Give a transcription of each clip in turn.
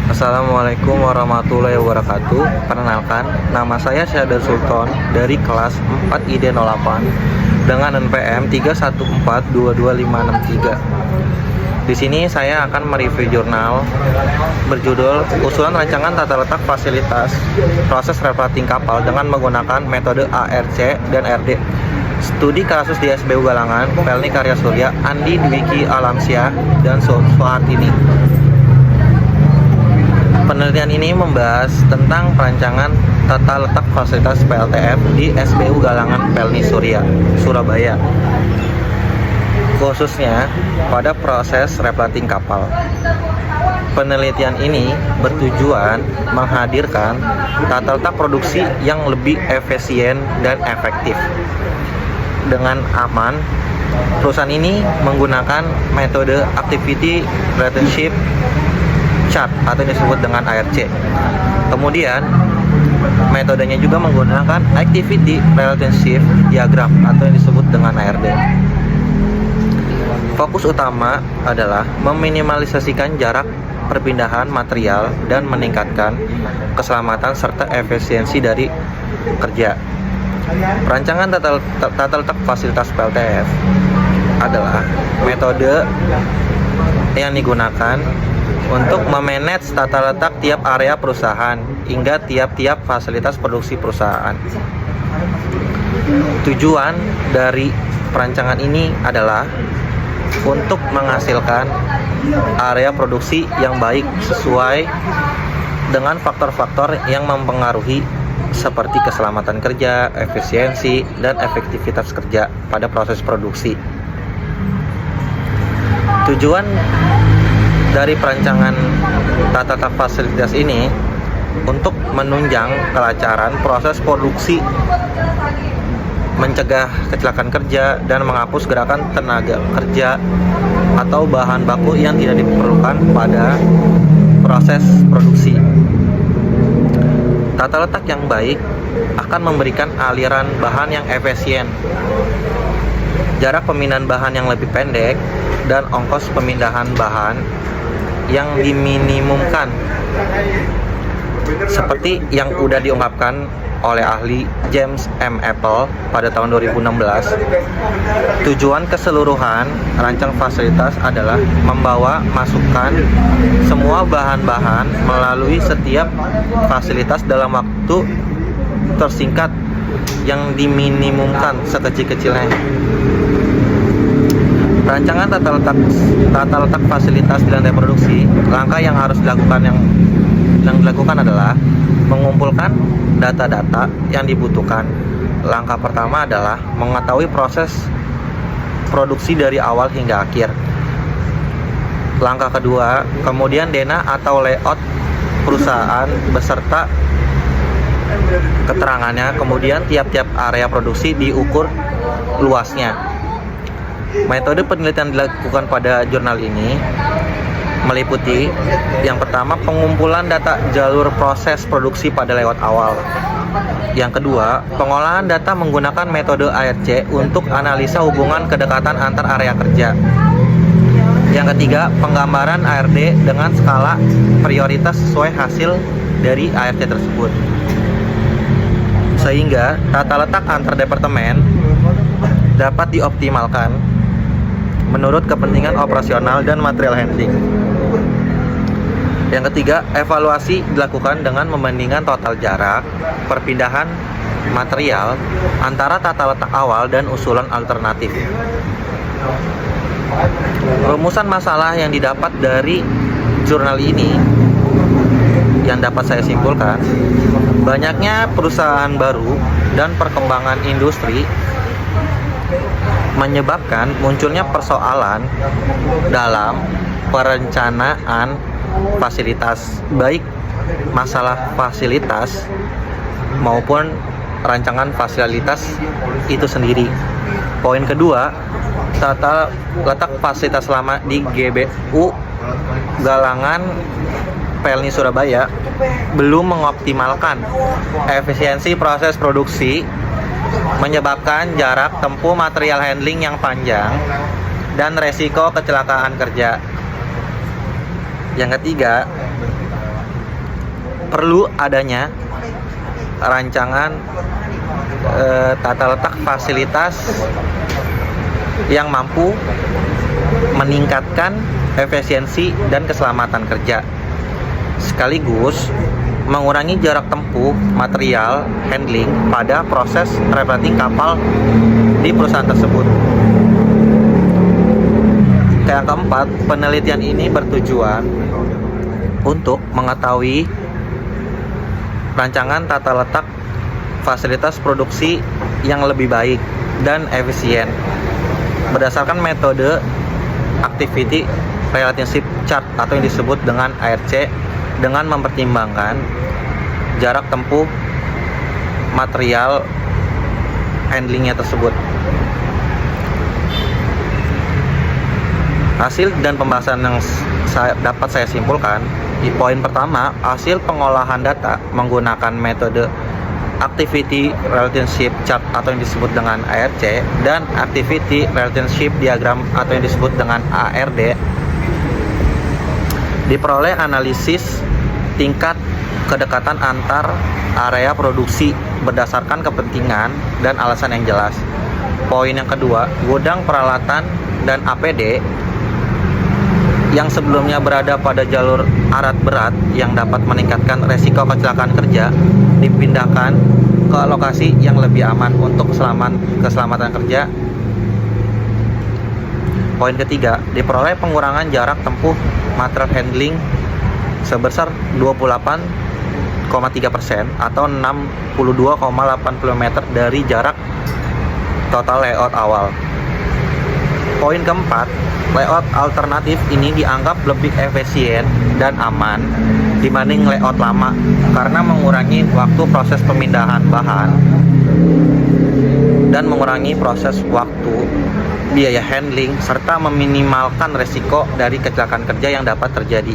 Assalamualaikum warahmatullahi wabarakatuh. Perkenalkan, nama saya Syahdan Sultan dari kelas 4 ID 08 dengan NPM 314225563. Di sini saya akan mereview jurnal berjudul Usulan Rancangan Tata Letak Fasilitas Proses Replating Kapal dengan menggunakan metode ARC dan RD. Studi kasus di SBU Galangan, Pelni Karya Surya, Andi Dwiki Alamsyah, dan Soehartini. Penelitian ini membahas tentang perancangan tata letak fasilitas PLTF di SBU Galangan Pelni Surya, Surabaya, khususnya pada proses replating kapal. Penelitian ini bertujuan menghadirkan tata letak produksi yang lebih efisien dan efektif. Dengan aman, perusahaan ini menggunakan metode Activity Relationship Chart atau yang disebut dengan ARC. Kemudian metodenya juga menggunakan Activity Relationship Diagram atau yang disebut dengan ARD. Fokus utama adalah meminimalisasikan jarak perpindahan material dan meningkatkan keselamatan serta efisiensi dari kerja. Perancangan tata letak fasilitas PLTF adalah metode yang digunakan untuk memanage tata letak tiap area perusahaan hingga tiap-tiap fasilitas produksi perusahaan. Tujuan dari perancangan ini adalah untuk menghasilkan area produksi yang baik sesuai dengan faktor-faktor yang mempengaruhi seperti keselamatan kerja, efisiensi, dan efektivitas kerja pada proses produksi. Tujuan dari perancangan tata letak fasilitas ini untuk menunjang kelancaran proses produksi, mencegah kecelakaan kerja, dan menghapus gerakan tenaga kerja atau bahan baku yang tidak diperlukan pada proses produksi. Tata letak yang baik akan memberikan aliran bahan yang efisien, jarak pemindahan bahan yang lebih pendek, dan ongkos pemindahan bahan yang diminimumkan, seperti yang sudah diungkapkan oleh ahli James M. Apple pada tahun 2016. Tujuan keseluruhan rancang fasilitas adalah membawa masukan semua bahan-bahan melalui setiap fasilitas dalam waktu tersingkat yang diminimumkan sekecil-kecilnya. Rancangan tata letak fasilitas di lantai produksi, langkah yang harus dilakukan adalah mengumpulkan data-data yang dibutuhkan. Langkah pertama adalah mengetahui proses produksi dari awal hingga akhir. Langkah kedua, kemudian denah atau layout perusahaan beserta keterangannya. Kemudian tiap-tiap area produksi diukur luasnya. Metode penelitian dilakukan pada jurnal ini meliputi yang pertama, pengumpulan data jalur proses produksi pada layout awal. Yang kedua, pengolahan data menggunakan metode ARC untuk analisa hubungan kedekatan antar area kerja. Yang ketiga, penggambaran ARD dengan skala prioritas sesuai hasil dari ARC tersebut, sehingga tata letak antar departemen dapat dioptimalkan menurut kepentingan operasional dan material handling. Yang ketiga, evaluasi dilakukan dengan membandingkan total jarak perpindahan material antara tata letak awal dan usulan alternatif. Rumusan masalah yang didapat dari jurnal ini yang dapat saya simpulkan, banyaknya perusahaan baru dan perkembangan industri menyebabkan munculnya persoalan dalam perencanaan fasilitas, baik masalah fasilitas maupun rancangan fasilitas itu sendiri. Poin kedua, tata letak fasilitas lama di GBU Galangan Pelni Surabaya belum mengoptimalkan efisiensi proses produksi, menyebabkan jarak tempuh material handling yang panjang dan resiko kecelakaan kerja. Yang ketiga, perlu adanya rancangan tata letak fasilitas yang mampu meningkatkan efisiensi dan keselamatan kerja, sekaligus mengurangi jarak tempuh material handling pada proses replating kapal di perusahaan tersebut. Yang keempat, penelitian ini bertujuan untuk mengetahui rancangan tata letak fasilitas produksi yang lebih baik dan efisien berdasarkan metode Activity Relationship Chart atau yang disebut dengan ARC, dengan mempertimbangkan jarak tempuh material handlingnya tersebut. Hasil dan pembahasan yang dapat saya simpulkan, di poin pertama, hasil pengolahan data menggunakan metode Activity Relationship Chart atau yang disebut dengan ARC dan Activity Relationship Diagram atau yang disebut dengan ARD, diperoleh analisis tingkat kedekatan antar area produksi berdasarkan kepentingan dan alasan yang jelas. Poin yang kedua, gudang peralatan dan APD yang sebelumnya berada pada jalur arat berat yang dapat meningkatkan resiko kecelakaan kerja dipindahkan ke lokasi yang lebih aman untuk keselamatan kerja. Poin ketiga, diperoleh pengurangan jarak tempuh material handling sebesar 28,3% atau 62,80 meter dari jarak total layout awal. Poin keempat, layout alternatif ini dianggap lebih efisien dan aman dibanding layout lama karena mengurangi waktu proses pemindahan bahan dan mengurangi proses waktu, biaya handling, serta meminimalkan resiko dari kecelakaan kerja yang dapat terjadi.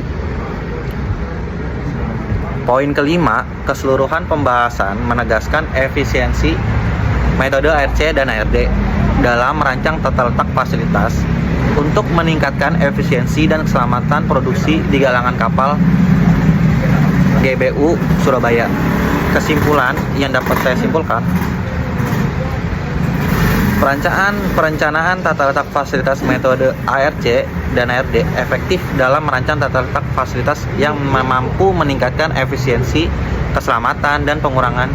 Poin kelima, keseluruhan pembahasan menegaskan efisiensi metode ARC dan ARD dalam merancang tata letak fasilitas untuk meningkatkan efisiensi dan keselamatan produksi di galangan kapal GBU Surabaya. Kesimpulan yang dapat saya simpulkan, perencanaan tata letak fasilitas metode ARC dan ARD efektif dalam merancang tata letak fasilitas yang mampu meningkatkan efisiensi, keselamatan, dan pengurangan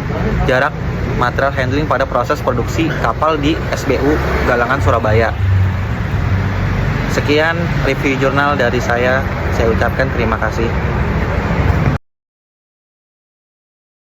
jarak material handling pada proses produksi kapal di SBU Galangan Surabaya. Sekian review jurnal dari saya ucapkan terima kasih.